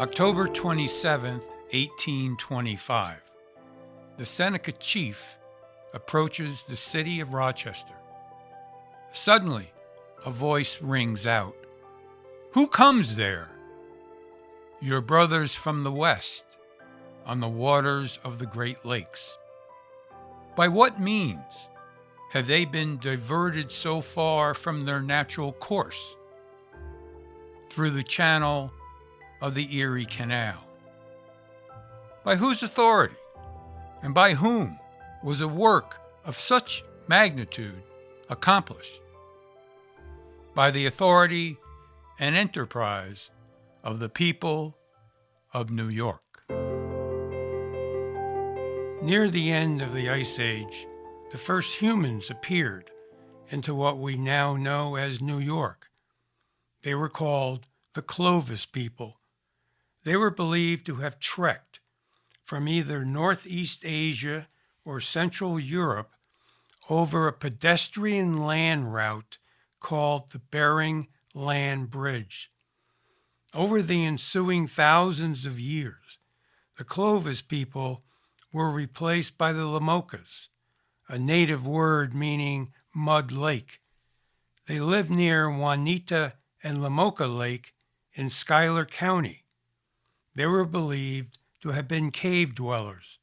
October 27th, 1825. The Seneca chief approaches the city of Rochester. Suddenly, a voice rings out. "Who comes there?" "Your brothers from the west, on the waters of the Great Lakes." By what means have they been diverted so far from their natural course? Through the channel of the Erie Canal. By whose authority and by whom was a work of such magnitude accomplished? By the authority and enterprise of the people of New York. Near the end of the Ice Age, the first humans appeared into what we now know as New York. They were called the Clovis people. They were believed to have trekked from either Northeast Asia or Central Europe over a pedestrian land route called the Bering Land Bridge. Over the ensuing thousands of years, the Clovis people were replaced by the Lamocas, a native word meaning mud lake. They lived near Juanita and Lamoka Lake in Schuyler County. They were believed to have been cave dwellers.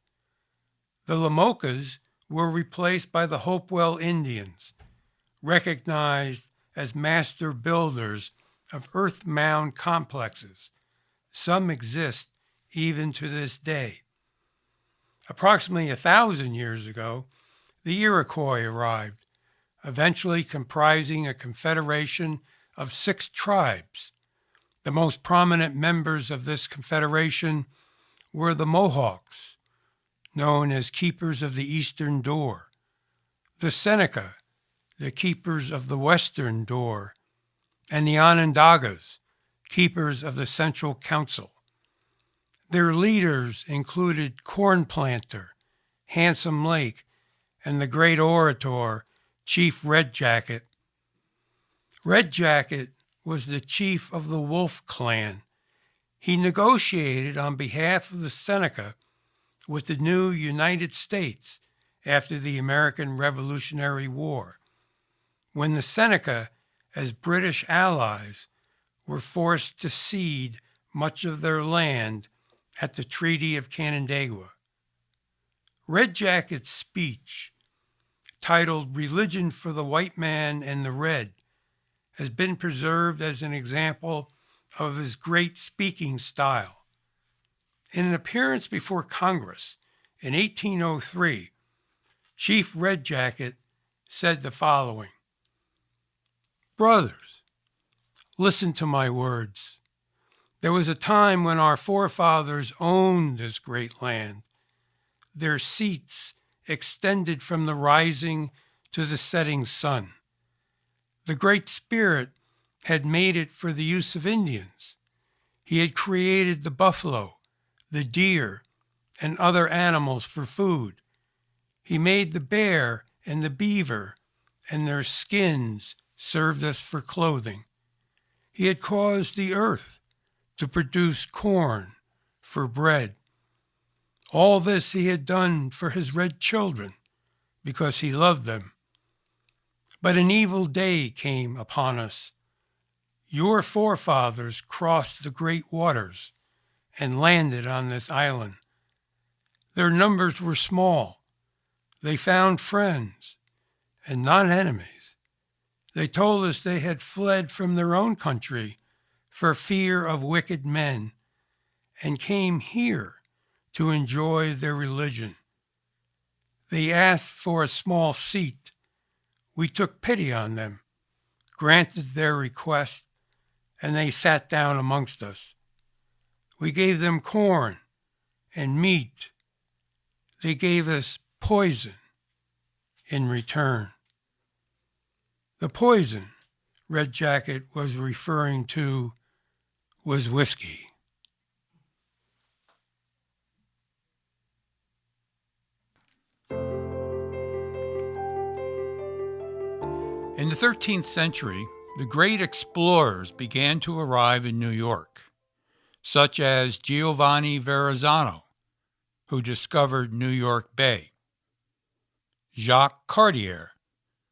The Lamocas were replaced by the Hopewell Indians, recognized as master builders of earth mound complexes. Some exist even to this day. Approximately 1,000 years ago, the Iroquois arrived, eventually comprising a confederation of 6 tribes. The most prominent members of this confederation were the Mohawks, known as Keepers of the Eastern Door, the Seneca, the Keepers of the Western Door, and the Onondagas, Keepers of the Central Council. Their leaders included Corn Planter, Handsome Lake, and the great orator, Chief Red Jacket. Red Jacket was the chief of the Wolf Clan. He negotiated on behalf of the Seneca with the new United States after the American Revolutionary War, when the Seneca, as British allies, were forced to cede much of their land at the Treaty of Canandaigua. Red Jacket's speech, titled "Religion for the White Man and the Red," has been preserved as an example of his great speaking style. In an appearance before Congress in 1803, Chief Red Jacket said the following: "Brothers, listen to my words. There was a time when our forefathers owned this great land. Their seats extended from the rising to the setting sun. The Great Spirit had made it for the use of Indians. He had created the buffalo, the deer, and other animals for food. He made the bear and the beaver, and their skins served us for clothing. He had caused the earth to produce corn for bread. All this he had done for his red children, because he loved them. But an evil day came upon us. Your forefathers crossed the great waters and landed on this island. Their numbers were small. They found friends and not enemies. They told us they had fled from their own country for fear of wicked men and came here to enjoy their religion. They asked for a small seat. We took pity on them, granted their request, and they sat down amongst us. We gave them corn and meat. They gave us poison in return." The poison Red Jacket was referring to was whiskey. In the 13th century, the great explorers began to arrive in New York. such as Giovanni Verrazzano, who discovered New York Bay, Jacques Cartier,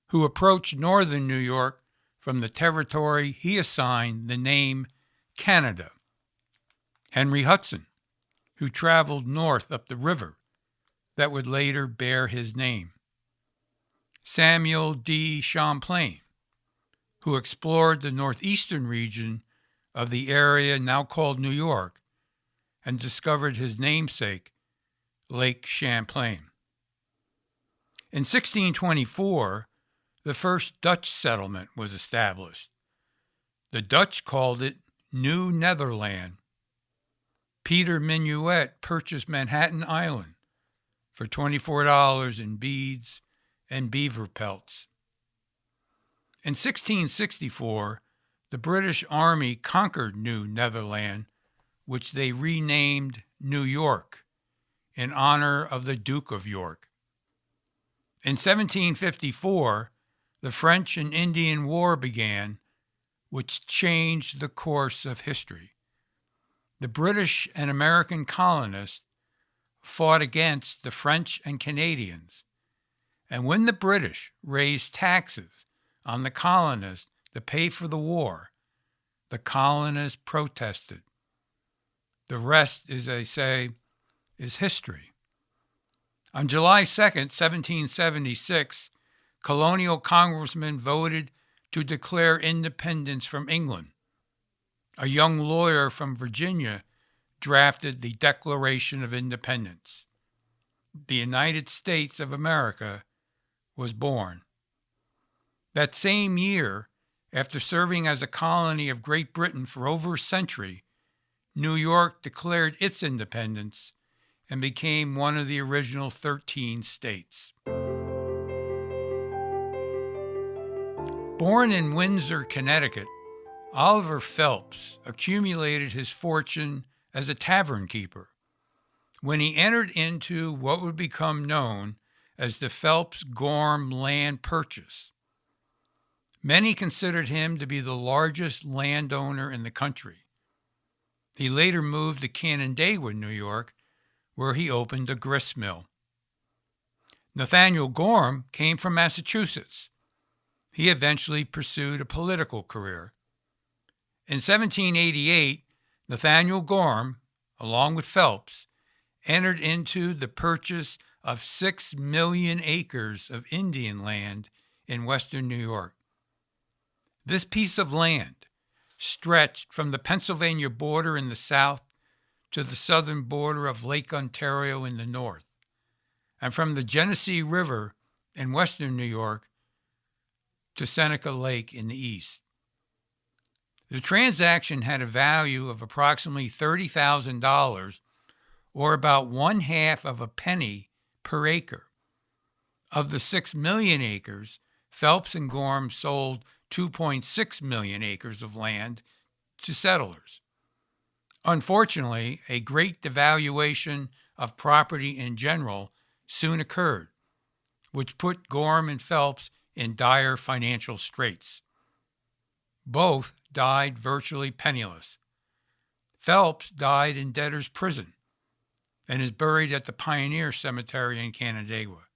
who approached northern New York from the territory he assigned the name Canada, Henry Hudson, who traveled north up the river that would later bear his name, Samuel de Champlain, who explored the northeastern region of the area now called New York and discovered his namesake, Lake Champlain. In 1624, the first Dutch settlement was established. The Dutch called it New Netherland. Peter Minuet purchased Manhattan Island for $24 in beads and beaver pelts. In 1664, the British Army conquered New Netherland, which they renamed New York in honor of the Duke of York. In 1754, the French and Indian War began, which changed the course of history. The British and American colonists fought against the French and Canadians, and when the British raised taxes on the colonists to pay for the war, the colonists protested. The rest, as they say, is history. On July 2nd, 1776, colonial congressmen voted to declare independence from England. A young lawyer from Virginia drafted the Declaration of Independence. The United States of America was born. That same year, after serving as a colony of Great Britain for over a century, New York declared its independence and became one of the original 13 states. Born in Windsor, Connecticut, Oliver Phelps accumulated his fortune as a tavern keeper when he entered into what would become known as the Phelps-Gorham land purchase. Many considered him to be the largest landowner in the country. He later moved to Canandaigua, New York, where he opened a grist mill. Nathaniel Gorham came from Massachusetts. He eventually pursued a political career. In 1788, Nathaniel Gorham, along with Phelps, entered into the purchase of 6 million acres of Indian land in western New York. This piece of land stretched from the Pennsylvania border in the south to the southern border of Lake Ontario in the north, and from the Genesee River in western New York to Seneca Lake in the east. The transaction had a value of approximately $30,000, or about 1/2 of a penny per acre. Of the 6 million acres, Phelps and Gorham sold 2.6 million acres of land to settlers. Unfortunately, a great devaluation of property in general soon occurred, which put Gorham and Phelps in dire financial straits. Both died virtually penniless. Phelps died in debtor's prison and is buried at the Pioneer Cemetery in Canandaigua.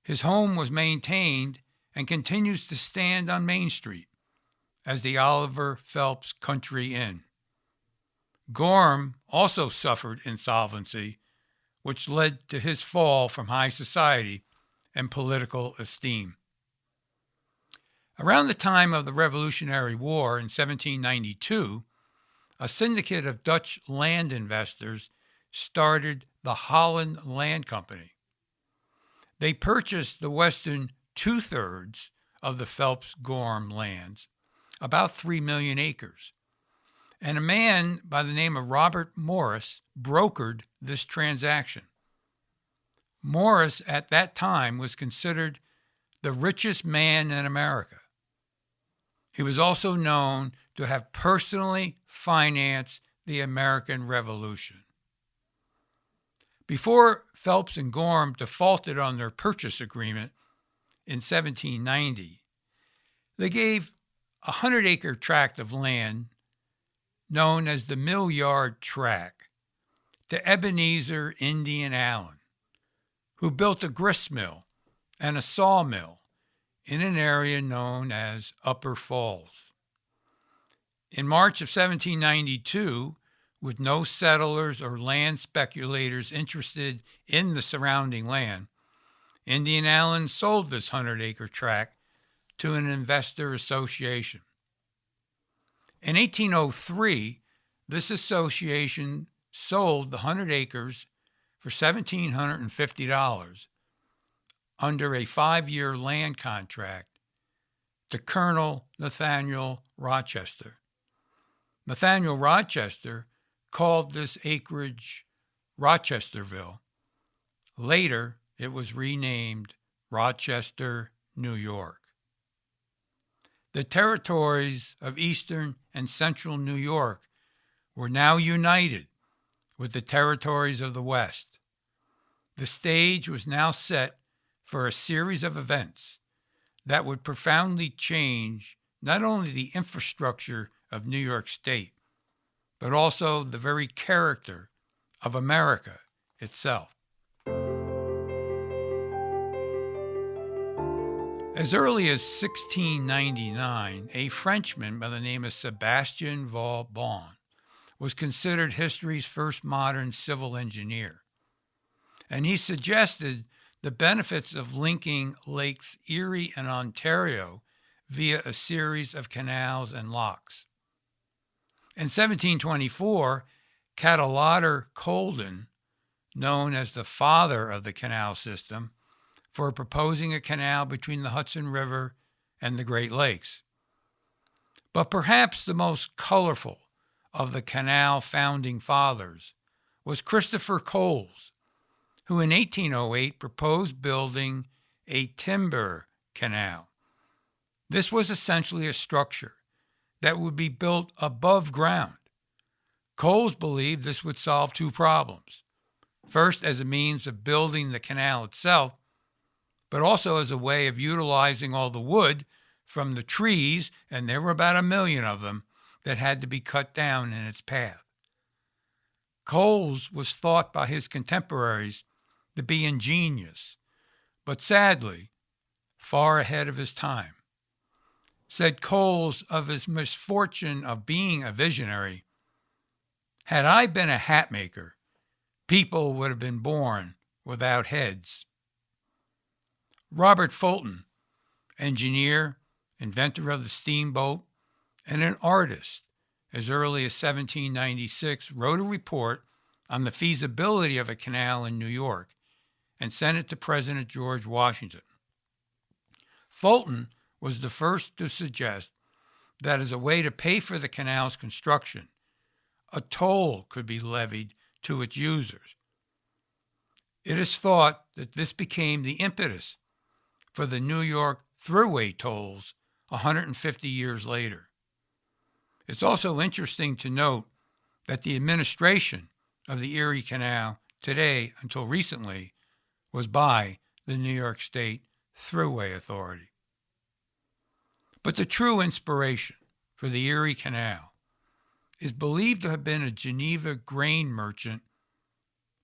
His home was maintained and continues to stand on Main Street as the Oliver Phelps Country Inn. Gorham also suffered insolvency, which led to his fall from high society and political esteem. Around the time of the Revolutionary War in 1792, a syndicate of Dutch land investors started the Holland Land Company. They purchased the western 2/3 of the Phelps-Gorham lands, about 3 million acres, and a man by the name of Robert Morris brokered this transaction. Morris at that time was considered the richest man in America. He was also known to have personally financed the American Revolution. Before Phelps and Gorham defaulted on their purchase agreement in 1790, they gave a 100-acre tract of land known as the Mill Yard Tract, to Ebenezer Indian Allen, who built a grist mill and a sawmill in an area known as Upper Falls. In March of 1792, with no settlers or land speculators interested in the surrounding land, Indian Allen sold this 100-acre tract to an investor association. In 1803, this association sold the 100 acres for $1,750 under a 5-year land contract to Colonel Nathaniel Rochester. Nathaniel Rochester called this acreage Rochesterville. Later, it was renamed Rochester, New York. The territories of eastern and central New York were now united with the territories of the West. The stage was now set for a series of events that would profoundly change not only the infrastructure of New York State, but also the very character of America itself. As early as 1699, a Frenchman by the name of Sebastien Vauban was considered history's first modern civil engineer, and he suggested the benefits of linking Lakes Erie and Ontario via a series of canals and locks. In 1724, Cadwallader Colden, known as the father of the canal system, for proposing a canal between the Hudson River and the Great Lakes. But perhaps the most colorful of the canal founding fathers was Christopher Coles, who in 1808 proposed building a timber canal. This was essentially a structure that would be built above ground. Coles believed this would solve two problems. First, as a means of building the canal itself, but also as a way of utilizing all the wood from the trees, and there were about 1 million of them, that had to be cut down in its path. Coles was thought by his contemporaries to be ingenious, but sadly, far ahead of his time. Said Coles of his misfortune of being a visionary, "Had I been a hat maker, people would have been born without heads." Robert Fulton, engineer, inventor of the steamboat, and an artist, as early as 1796, wrote a report on the feasibility of a canal in New York and sent it to President George Washington. Fulton was the first to suggest that as a way to pay for the canal's construction, a toll could be levied to its users. It is thought that this became the impetus for the New York Thruway tolls 150 years later. It's also interesting to note that the administration of the Erie Canal today, until recently, was by the New York State Thruway Authority. But the true inspiration for the Erie Canal is believed to have been a Geneva grain merchant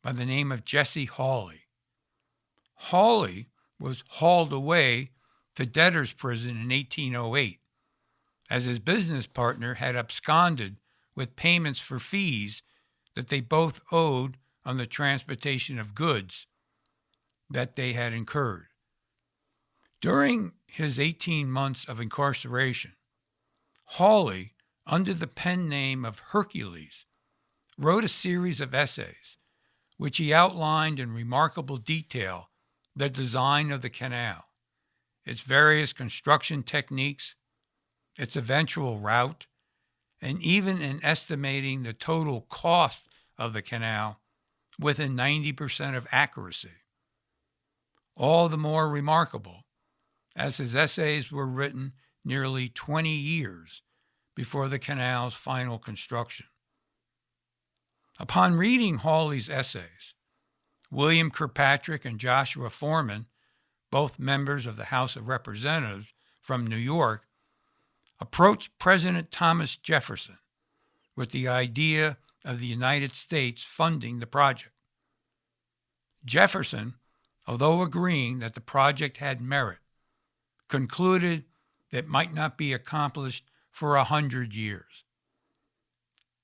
by the name of Jesse Hawley. Hawley was hauled away to debtor's prison in 1808, as his business partner had absconded with payments for fees that they both owed on the transportation of goods that they had incurred. During his 18 months of incarceration, Hawley, under the pen name of Hercules, wrote a series of essays which he outlined in remarkable detail the design of the canal, its various construction techniques, its eventual route, and even in estimating the total cost of the canal within 90% of accuracy. All the more remarkable, as his essays were written nearly 20 years before the canal's final construction. Upon reading Hawley's essays, William Kirkpatrick and Joshua Foreman, both members of the House of Representatives from New York, approached President Thomas Jefferson with the idea of the United States funding the project. Jefferson, although agreeing that the project had merit, concluded it might not be accomplished for 100 years.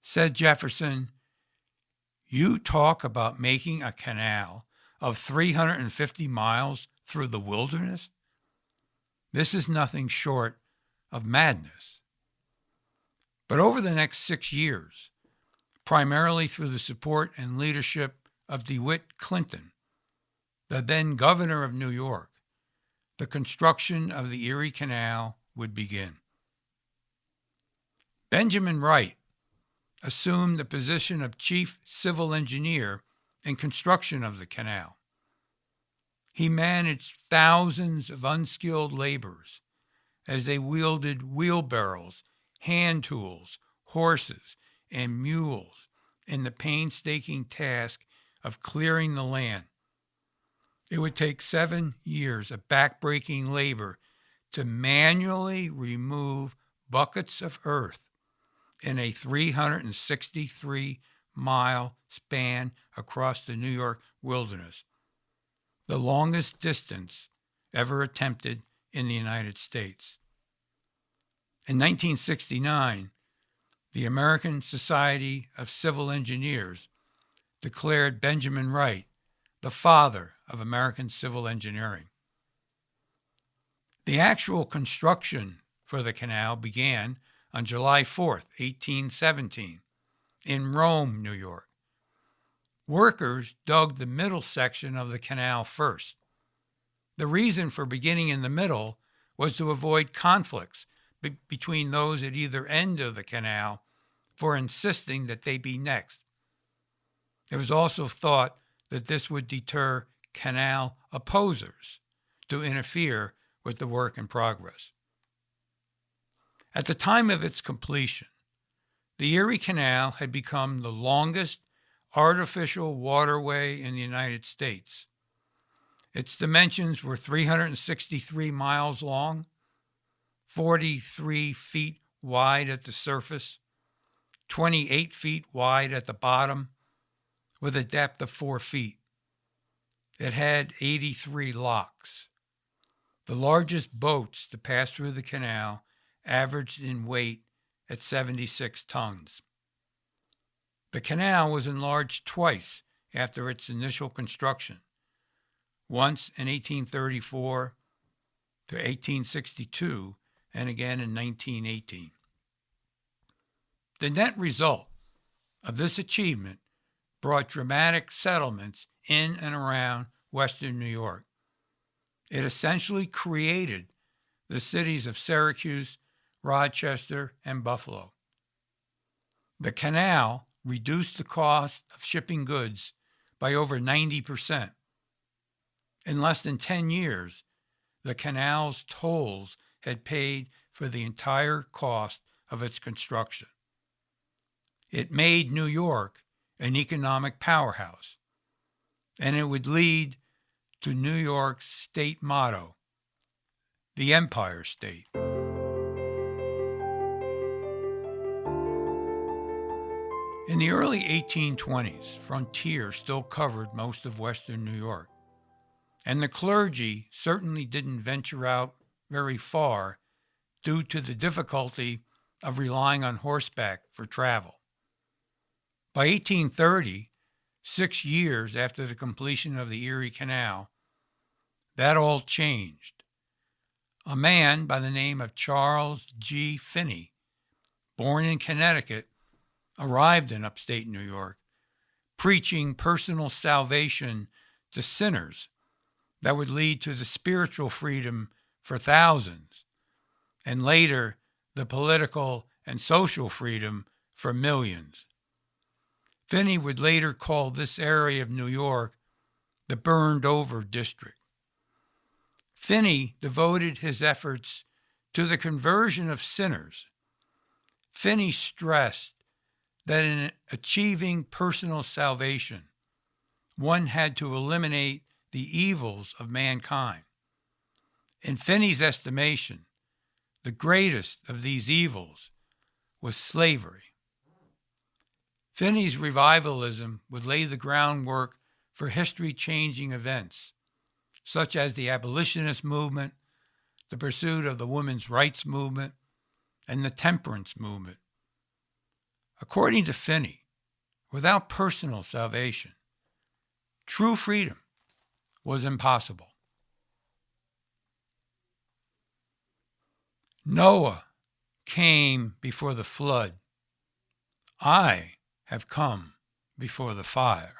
Said Jefferson, "You talk about making a canal of 350 miles through the wilderness? This is nothing short of madness." But over the next 6 years, primarily through the support and leadership of DeWitt Clinton, the then governor of New York, the construction of the Erie Canal would begin. Benjamin Wright assumed the position of chief civil engineer in construction of the canal. He managed thousands of unskilled laborers as they wielded wheelbarrows, hand tools, horses, and mules in the painstaking task of clearing the land. It would take 7 years of backbreaking labor to manually remove buckets of earth in a 363-mile span across the New York wilderness, the longest distance ever attempted in the United States. In 1969, the American Society of Civil Engineers declared Benjamin Wright the father of American civil engineering. The actual construction for the canal began on July 4th, 1817, in Rome, New York. Workers dug the middle section of the canal first. The reason for beginning in the middle was to avoid conflicts between those at either end of the canal for insisting that they be next. It was also thought that this would deter canal opposers to interfere with the work in progress. At the time of its completion, the Erie Canal had become the longest artificial waterway in the United States. Its dimensions were 363 miles long, 43 feet wide at the surface, 28 feet wide at the bottom, with a depth of 4 feet. It had 83 locks. The largest boats to pass through the canal averaged in weight at 76 tons. The canal was enlarged twice after its initial construction, once in 1834 to 1862, and again in 1918. The net result of this achievement brought dramatic settlements in and around Western New York. It essentially created the cities of Syracuse, Rochester, and Buffalo. The canal reduced the cost of shipping goods by over 90%. In less than 10 years, the canal's tolls had paid for the entire cost of its construction. It made New York an economic powerhouse, and it would lead to New York's state motto, the Empire State. In the early 1820s, frontier still covered most of western New York, and the clergy certainly didn't venture out very far due to the difficulty of relying on horseback for travel. By 1830, 6 years after the completion of the Erie Canal, that all changed. A man by the name of Charles G. Finney, born in Connecticut, arrived in upstate New York, preaching personal salvation to sinners that would lead to the spiritual freedom for thousands, and later the political and social freedom for millions. Finney would later call this area of New York the Burned Over District. Finney devoted his efforts to the conversion of sinners. Finney stressed that in achieving personal salvation, one had to eliminate the evils of mankind. In Finney's estimation, the greatest of these evils was slavery. Finney's revivalism would lay the groundwork for history-changing events, such as the abolitionist movement, the pursuit of the women's rights movement, and the temperance movement. According to Finney, without personal salvation, true freedom was impossible. Noah came before the flood. I have come before the fire.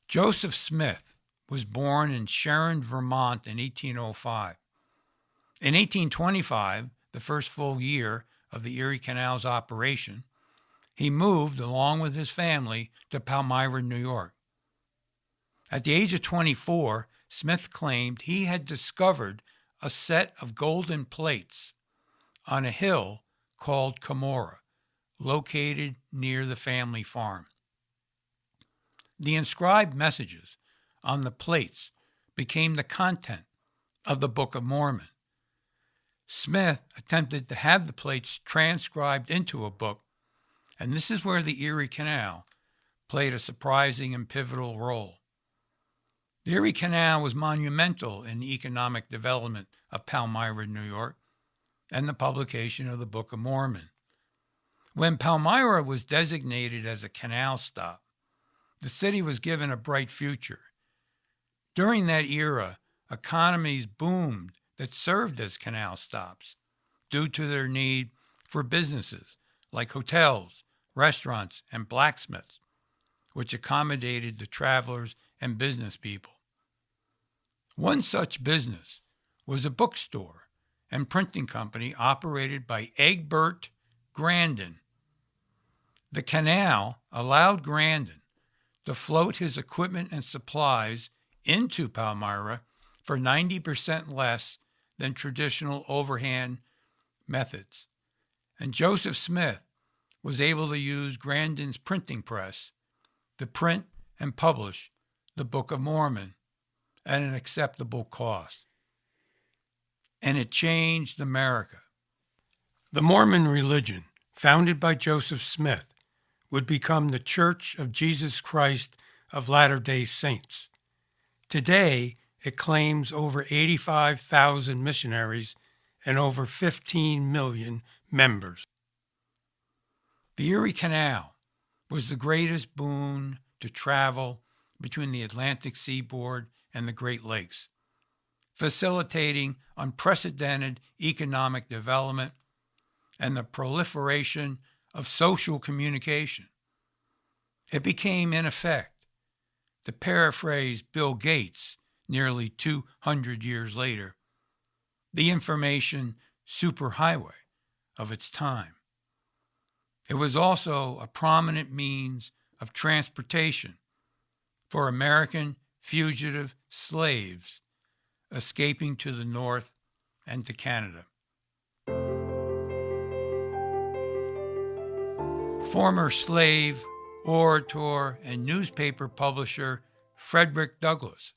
Joseph Smith was born in Sharon, Vermont in 1805. In 1825, the first full year of the Erie Canal's operation, he moved along with his family to Palmyra, New York. At the age of 24, Smith claimed he had discovered a set of golden plates on a hill called Cumorah, located near the family farm. The inscribed messages on the plates became the content of the Book of Mormon. Smith attempted to have the plates transcribed into a book, and this is where the Erie Canal played a surprising and pivotal role. The Erie Canal was monumental in the economic development of Palmyra, New York, and the publication of the Book of Mormon. When Palmyra was designated as a canal stop, the city was given a bright future. During that era, economies boomed that served as canal stops due to their need for businesses like hotels, restaurants, and blacksmiths, which accommodated the travelers and business people. One such business was a bookstore and printing company operated by Egbert Grandin. The canal allowed Grandin to float his equipment and supplies into Palmyra for 90% less than traditional overhand methods. And Joseph Smith was able to use Grandin's printing press to print and publish the Book of Mormon at an acceptable cost. And it changed America. The Mormon religion, founded by Joseph Smith, would become the Church of Jesus Christ of Latter-day Saints. Today, it claims over 85,000 missionaries and over 15 million members. The Erie Canal was the greatest boon to travel between the Atlantic seaboard and the Great Lakes, facilitating unprecedented economic development and the proliferation of social communication. It became, in effect, to paraphrase Bill Gates nearly 200 years later, the information superhighway of its time. It was also a prominent means of transportation for American fugitive slaves escaping to the north and to Canada. Former slave, orator, and newspaper publisher Frederick Douglass,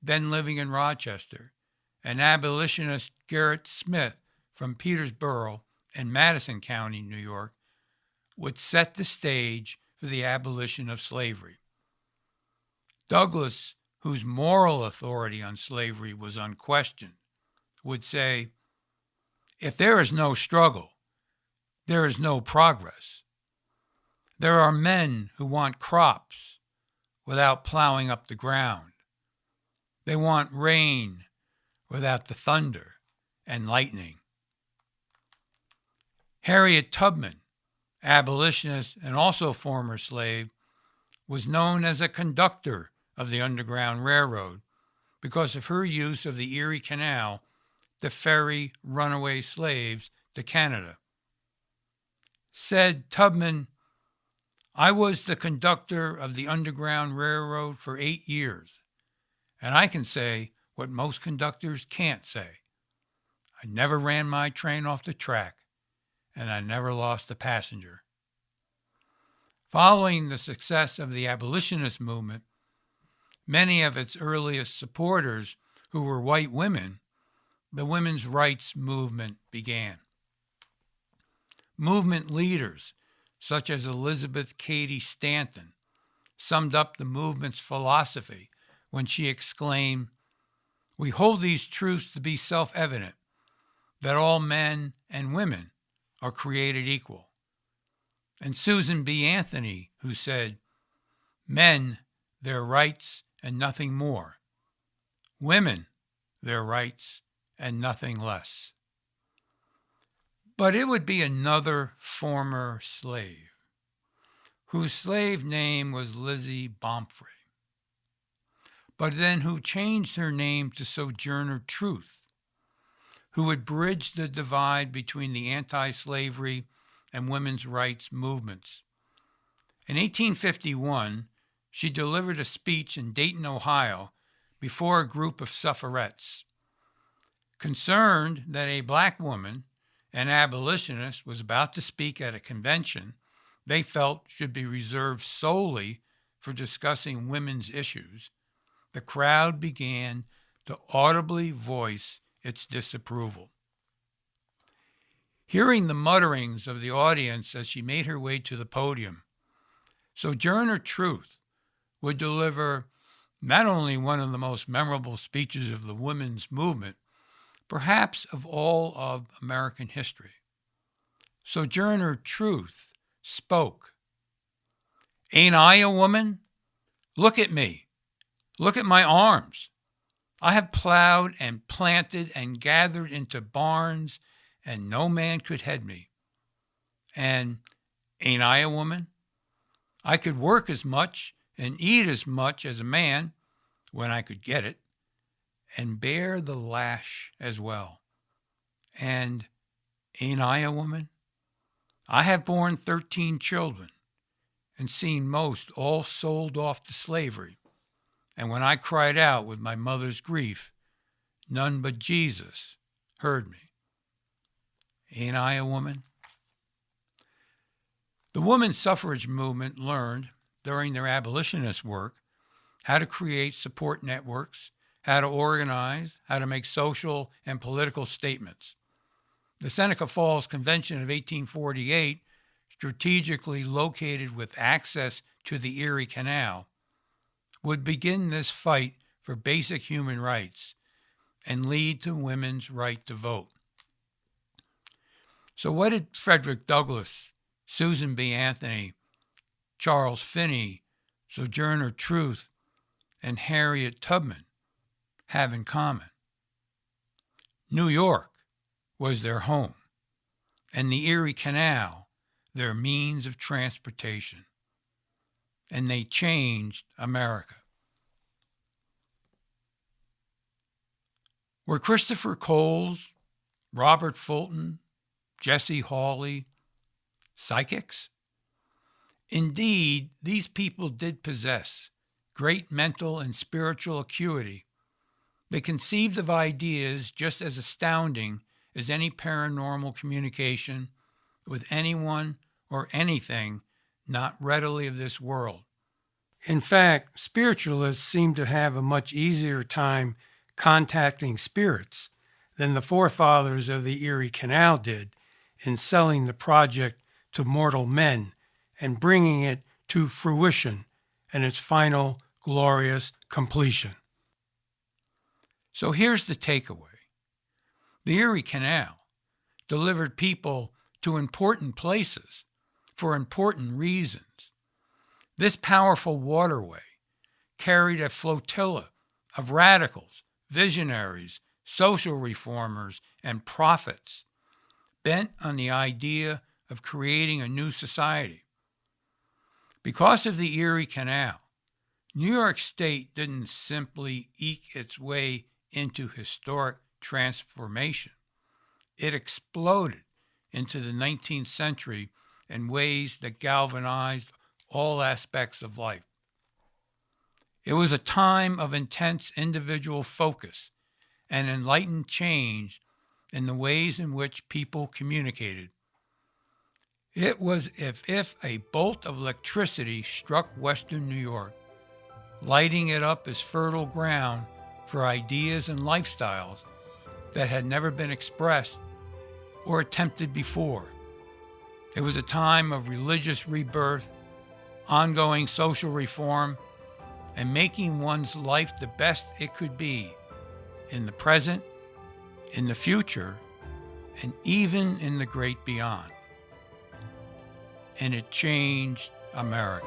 then living in Rochester, and abolitionist Gerrit Smith from Petersboro in Madison County, New York, would set the stage for the abolition of slavery. Douglass, whose moral authority on slavery was unquestioned, would say, "If there is no struggle, there is no progress. There are men who want crops without plowing up the ground. They want rain without the thunder and lightning." Harriet Tubman, abolitionist and also former slave, was known as a conductor of the Underground Railroad because of her use of the Erie Canal to ferry runaway slaves to Canada. Said Tubman, "I was the conductor of the Underground Railroad for 8 years, and I can say what most conductors can't say. I never ran my train off the track, and I never lost a passenger." Following the success of the abolitionist movement, many of its earliest supporters, who were white women, the women's rights movement began. Movement leaders such as Elizabeth Cady Stanton, summed up the movement's philosophy when she exclaimed, "We hold these truths to be self-evident, that all men and women are created equal." And Susan B. Anthony, who said, "Men, their rights and nothing more. Women, their rights and nothing less." But it would be another former slave, whose slave name was Lizzie Bomfrey, but then who changed her name to Sojourner Truth, who would bridge the divide between the anti-slavery and women's rights movements. In 1851, she delivered a speech in Dayton, Ohio, before a group of suffragettes. Concerned that a black woman, an abolitionist, was about to speak at a convention they felt should be reserved solely for discussing women's issues, the crowd began to audibly voice its disapproval. Hearing the mutterings of the audience as she made her way to the podium, Sojourner Truth would deliver not only one of the most memorable speeches of the women's movement, perhaps of all of American history. Sojourner Truth spoke. "Ain't I a woman? Look at me. Look at my arms. I have plowed and planted and gathered into barns, and no man could head me. And ain't I a woman? I could work as much and eat as much as a man when I could get it, and bear the lash as well. And ain't I a woman? I have borne 13 children and seen most all sold off to slavery. And when I cried out with my mother's grief, none but Jesus heard me. Ain't I a woman?" The women's suffrage movement learned during their abolitionist work how to create support networks, how to organize, how to make social and political statements. The Seneca Falls Convention of 1848, strategically located with access to the Erie Canal, would begin this fight for basic human rights and lead to women's right to vote. So what did Frederick Douglass, Susan B. Anthony, Charles Finney, Sojourner Truth, and Harriet Tubman have in common? New York was their home, and the Erie Canal their means of transportation. And they changed America. Were Christopher Coles, Robert Fulton, Jesse Hawley psychics? Indeed, these people did possess great mental and spiritual acuity. They conceived of ideas just as astounding as any paranormal communication with anyone or anything not readily of this world. In fact, spiritualists seem to have a much easier time contacting spirits than the forefathers of the Erie Canal did in selling the project to mortal men and bringing it to fruition and its final glorious completion. So here's the takeaway. The Erie Canal delivered people to important places for important reasons. This powerful waterway carried a flotilla of radicals, visionaries, social reformers, and prophets bent on the idea of creating a new society. Because of the Erie Canal, New York State didn't simply eke its way into historic transformation. It exploded into the 19th century in ways that galvanized all aspects of life. It was a time of intense individual focus and enlightened change in the ways in which people communicated. It was as if a bolt of electricity struck Western New York, lighting it up as fertile ground for ideas and lifestyles that had never been expressed or attempted before. It was a time of religious rebirth, ongoing social reform, and making one's life the best it could be in the present, in the future, and even in the great beyond. And it changed America.